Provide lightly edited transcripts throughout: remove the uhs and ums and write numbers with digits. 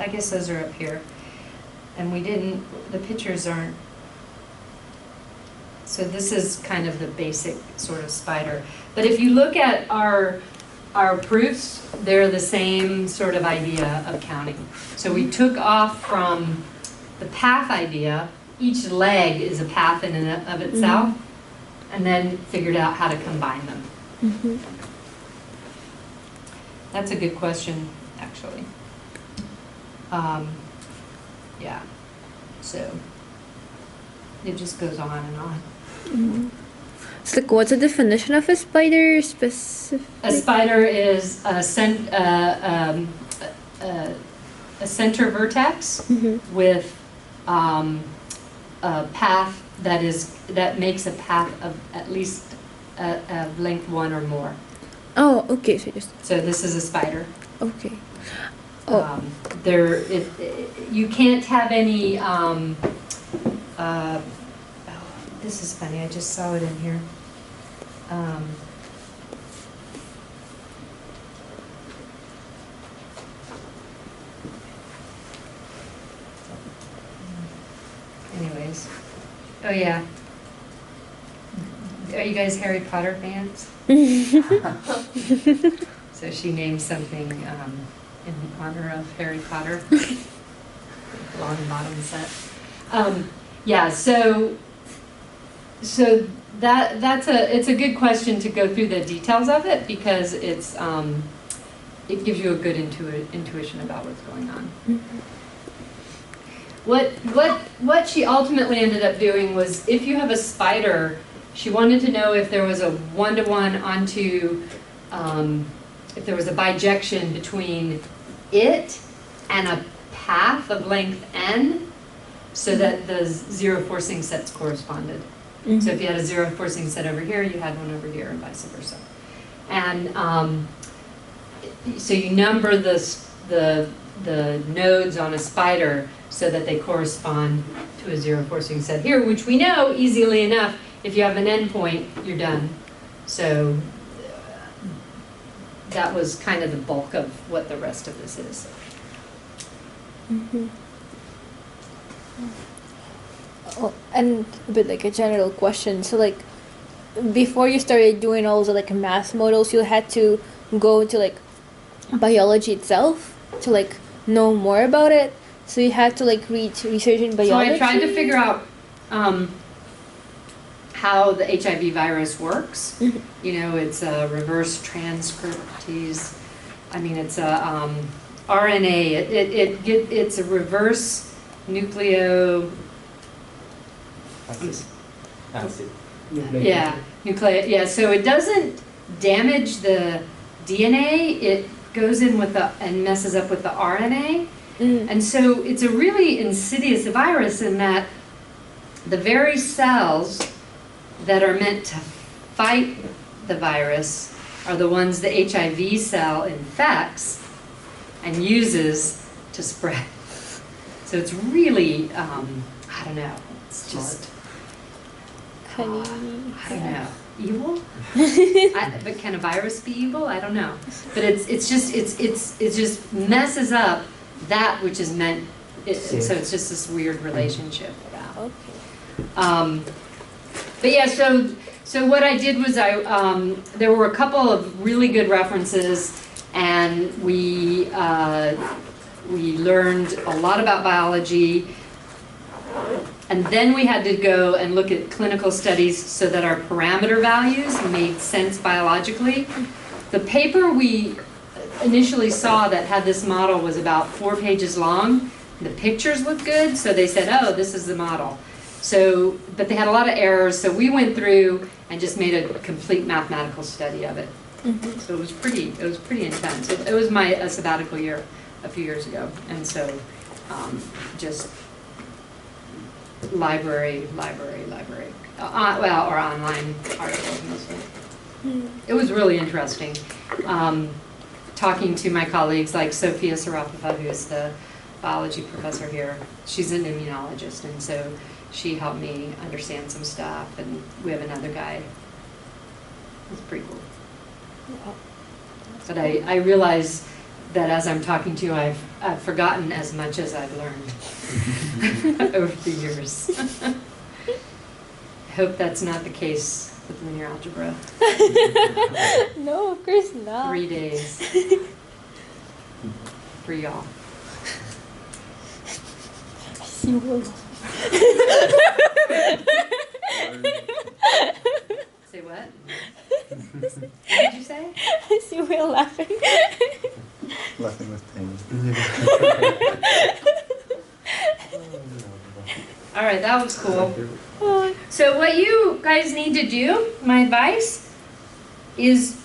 I guess those are up here. And we didn't, the pictures aren't, so this is kind of the basic sort of spider. But if you look at our proofs, they're the same sort of idea of counting. So we took off from the path idea. Each leg is a path in and of itself, and then figured out how to combine them. That's a good question, actually. Yeah, so it just goes on and on. So like, what's the definition of a spider specific? A spider is a center vertex with a path that makes a path of at least length 1 or more. Oh, okay. So this is a spider. Okay. Oh. You can't have any. This is funny. I just saw it in here. Anyways, oh yeah. Are you guys Harry Potter fans? So she named something in honor of Harry Potter. Long bottom set. Yeah. So it's a good question to go through the details of it, because it gives you a good intuition about what's going on. What she ultimately ended up doing was, if you have a spider, she wanted to know if there was a one-to-one onto, if there was a bijection between it and a path of length n, so that the zero forcing sets corresponded. So if you had a zero forcing set over here, you had one over here, and vice versa. And so you number the nodes on a spider so that they correspond to a zero forcing set here, which we know easily enough. If you have an endpoint, you're done. So that was kind of the bulk of what the rest of this is. Oh, and a bit like a general question. So like, before you started doing all the like math models, you had to go into like biology itself to like know more about it. So you had to like research in biology. So I tried to figure out how the HIV virus works. You know, it's a reverse transcriptase. I mean, it's a RNA. It's a reverse nucleo. Acid. Yeah, nucleic. Yeah, so it doesn't damage the DNA. It goes in with and messes up with the RNA. And so it's a really insidious virus in that the very cells that are meant to fight the virus are the ones the HIV cell infects and uses to spread. So it's really, I don't know, it's just, I don't know, evil? But can a virus be evil? I don't know. But it just messes up that which is meant, so it's just this weird relationship. Yeah. Okay. But yeah, so what I did was there were a couple of really good references, and we learned a lot about biology, and then we had to go and look at clinical studies so that our parameter values made sense biologically. The paper we initially saw that had this model was about 4 pages long. The pictures looked good, so they said, oh, this is the model. So, but they had a lot of errors, so we went through and just made a complete mathematical study of it. So it was pretty intense. It was a sabbatical year a few years ago, and so just library, or online articles mostly. It was really interesting. Talking to my colleagues like Sophia Sarapova, who is the biology professor here. She's an immunologist, and so she helped me understand some stuff, and we have another guy. It's pretty cool. But I realized that as I'm talking to you, I've forgotten as much as I've learned over the years. I hope that's not the case with linear algebra. No, of course not. 3 days for y'all. You will. Say what? What did you say? I see Will laughing. Laughing with pain. All right, that was cool. So what you guys need to do, my advice, is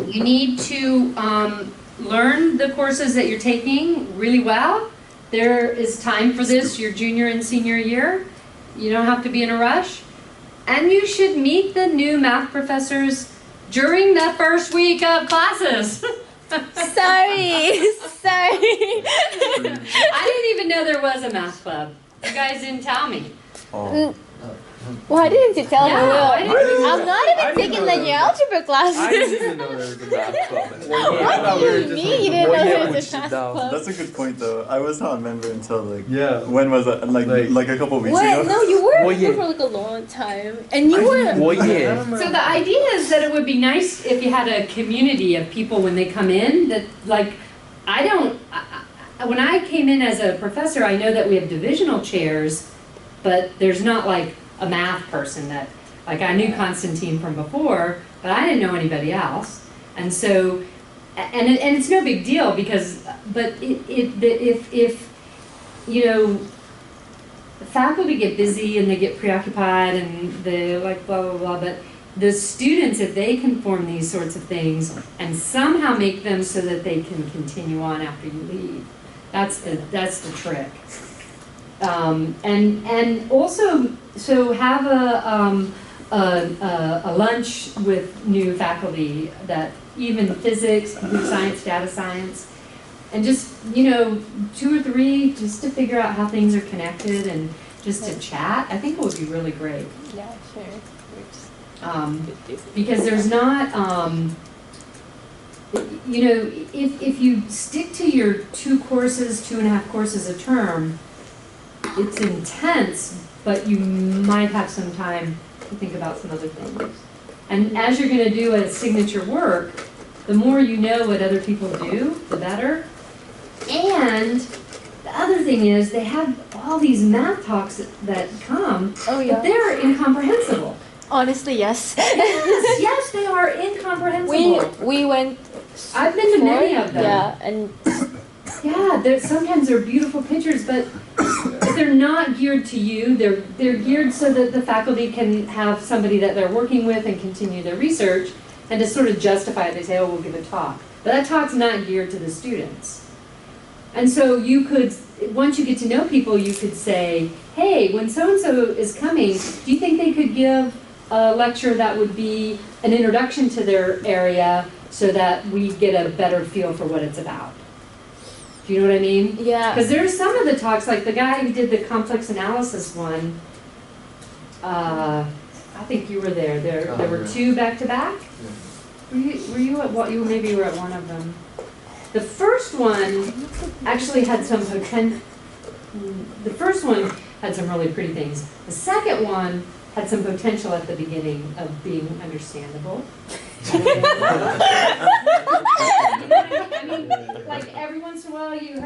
you need to learn the courses that you're taking really well. There is time for this your junior and senior year. You don't have to be in a rush. And you should meet the new math professors during the first week of classes. Sorry. I didn't even know there was a math club. You guys didn't tell me. Oh. Why didn't you tell me, Yeah, Will? I didn't I'm not even taking linear algebra classes. I didn't even know there was a math club. What do you mean you didn't know there was a math club? That's a good point, though. I was not a member until like. Yeah. When was that? Like a couple of weeks Wait, ago. no, you were Well, yeah. for like a long time, and you were. Well, yeah. So the idea is that it would be nice if you had a community of people when they come in that like, when I came in as a professor, I know that we have divisional chairs, but there's not like a math person that, like I knew Constantine from before, but I didn't know anybody else. And so, and it's no big deal because, but if you know, faculty get busy and they get preoccupied and they like blah, blah, blah, but the students, if they can form these sorts of things and somehow make them so that they can continue on after you leave, that's the trick. And also, so have a lunch with new faculty that even physics, computer science, data science, and just, you know, 2 or 3 just to figure out how things are connected and just to chat. I think it would be really great. Yeah, sure. Because there's not, you know, if you stick to your 2.5 courses a term, it's intense, but you might have some time to think about some other things. And as you're going to do a signature work, the more you know what other people do, the better. And the other thing is they have all these math talks that come, Oh yeah. but they're incomprehensible. Honestly, yes. Yes, they are incomprehensible. We went. I've been to many of them. Yeah, and Yeah, sometimes they're beautiful pictures, but they're not geared to you. They're geared so that the faculty can have somebody that they're working with and continue their research, and to sort of justify it, they say, oh, we'll give a talk. But that talk's not geared to the students. And so you could, once you get to know people, you could say, hey, when so-and-so is coming, do you think they could give a lecture that would be an introduction to their area so that we get a better feel for what it's about? Do you know what I mean? yeah. Because there's some of the talks, like the guy who did the complex analysis one, I think you were there. There were 2 back-to-back? Were you at what? Maybe you were at one of them. The first one actually had some potential. The first one had some really pretty things. The second one had some potential at the beginning of being understandable. I mean, like every once in a while you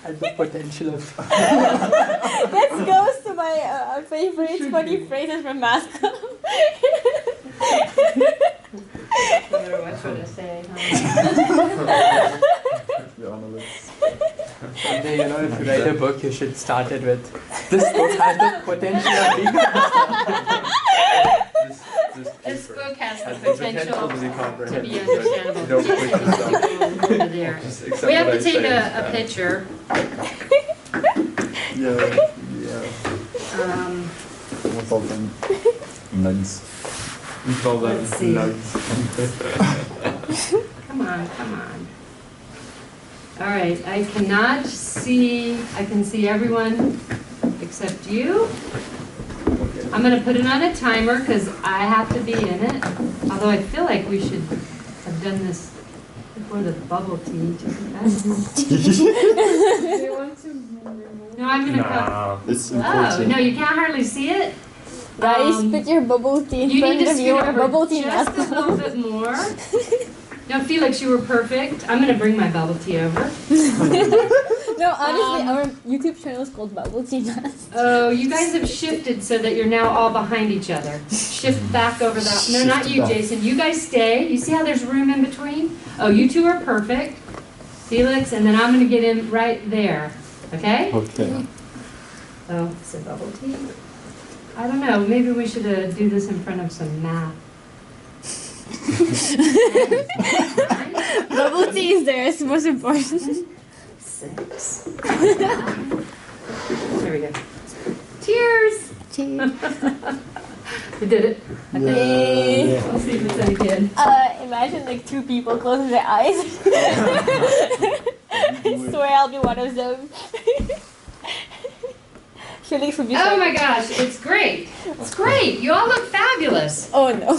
Had the potential of. That goes to my favorite funny phrases from math club. better watch what I say, huh? You're on the list. Someday, you know, if you write a book, you should start it with this book has the potential of being. This book has the Has the potential potential to be to comprehensible. be understandable. Don't push yourself. Over there. Just accept We have what to I take say a instead. picture. Yeah. We'll call them nugs. We call them Let's see. nugs. Come on. All right, I cannot see, I can see everyone except you. I'm going to put it on a timer because I have to be in it. Although I feel like we should have done this before pour the bubble tea. No, I'm gonna cut. It's Oh, important. no, you can't hardly see it. Guys, put your bubble tea in You front need to of you scoot or over bubble tea just mask. a little bit more. No, Felix, you were perfect. I'm gonna bring my bubble tea over. No, honestly, our YouTube channel is called Bubble Tea Mask. Oh, you guys have shifted so that you're now all behind each other. Shift back over that. No, not you, back. Jason. You guys stay. You see how there's room in between? Oh, you two are perfect. Felix, and then I'm gonna get in right there. Okay? Okay. Oh, so bubble tea. I don't know. Maybe we should do this in front of some math. Bubble tea is there, it's most important. 6. There we go. Cheers! Cheers. We did it. I think. Yay. Let's see if it's any good. Imagine like 2 people closing their eyes. I swear I'll be one of them. Felix would be Oh my gosh, it's great. It's great. You all look fabulous. Oh no.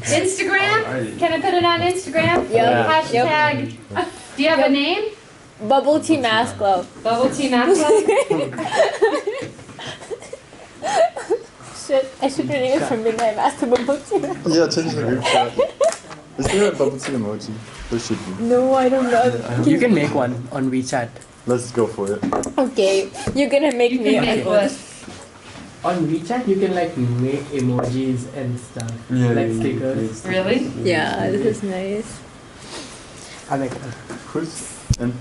Instagram? Can I put it on Instagram? Yep. Hashtag. Do you have a name? Bubble Tea Mask Club. Bubble Tea Math Club? Shit, I should rename it from Midnight Mask to Bubble Tea Mask. Yeah, change the group chat. Is there a bubble tea emoji? There should be. No, I don't know. You can make one on WeChat. Let's go for it. Okay, you're gonna make You me can make what? On WeChat, you can like make emojis and stuff, like stickers. Really? Yeah, this is nice. I like that. Who's and